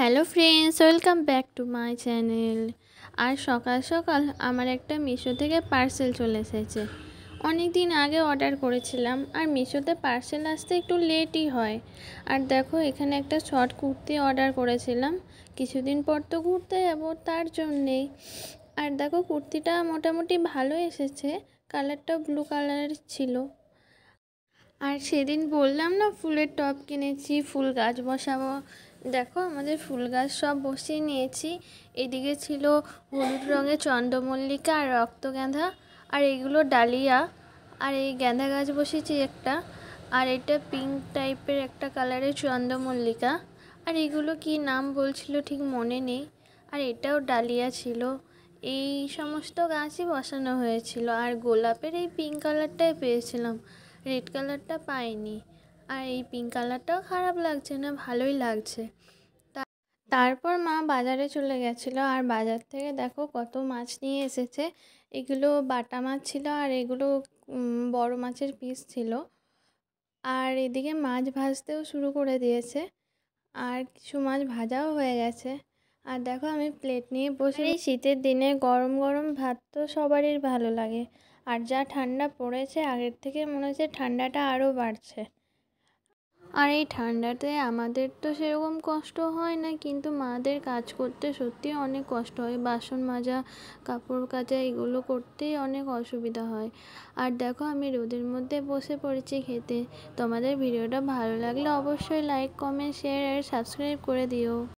Hello friends, welcome back to my channel. আর সকাল সকাল আমার একটা মিশো থেকে পার্সেল চলে এসেছে। অনেক দিন আগে অর্ডার করেছিলাম, আর মিশোতে পার্সেল আসতে একটু লেটই হয়। আর দেখো, এখানে একটা শর্ট কুর্তি অর্ডার করেছিলাম, কিছুদিন পর তো ঘুরতে যাবো, তার জন্যেই। আর দেখো, কুর্তিটা মোটামুটি ভালো এসেছে, কালারটা ব্লু কালারের ছিল। আর সেদিন বললাম না, ফুলের টব কিনেছি, ফুল গাছ বসাবো। দেখো, আমাদের ফুল গাছ সব বসিয়ে নিয়েছি। এদিকে ছিল হলুদ রঙের চন্দ্রমল্লিকা আর রক্তগাঁধা, আর এগুলো ডালিয়া। আর এই গাঁদা গাছ বসিয়েছি একটা, আর এটা পিঙ্ক টাইপের একটা কালারের চন্দ্রমল্লিকা। আর এগুলো কি নাম বলছিল ঠিক মনে নেই। আর এটাও ডালিয়া ছিল। এই সমস্ত গাছই বসানো হয়েছিল। আর গোলাপের এই পিঙ্ক কালারটাই পেয়েছিলাম, রেড কালারটা পাইনি। আর এই পিঙ্ক কালারটাও খারাপ লাগছে না, ভালোই লাগছে। তারপর মা বাজারে চলে গেছিলো, আর বাজার থেকে দেখো কত মাছ নিয়ে এসেছে। এগুলো বাটা মাছ ছিল, আর এগুলো বড় মাছের পিস ছিল। আর এদিকে মাছ ভাজতেও শুরু করে দিয়েছে, আর কিছু মাছ ভাজাও হয়ে গেছে। আর দেখো, আমি প্লেট নিয়ে বসে, এই শীতের দিনে গরম গরম ভাত তো সবারই ভালো লাগে। আর যা ঠান্ডা পড়েছে, আগের থেকে মনে হচ্ছে ঠান্ডাটা আরও বাড়ছে। আর এই ঠান্ডাতে আমাদের তো সেরকম কষ্ট হয় না, কিন্তু মাদের কাজ করতে সত্যি অনেক কষ্ট হয়। বাসন মাজা, কাপড় কাচা, এগুলো করতেই অনেক অসুবিধা হয়। আর দেখো, আমি রোদের মধ্যে বসে পড়েছি খেতে। তোমাদের ভিডিওটা ভালো লাগলে অবশ্যই লাইক, কমেন্ট, শেয়ার আর সাবস্ক্রাইব করে দিও।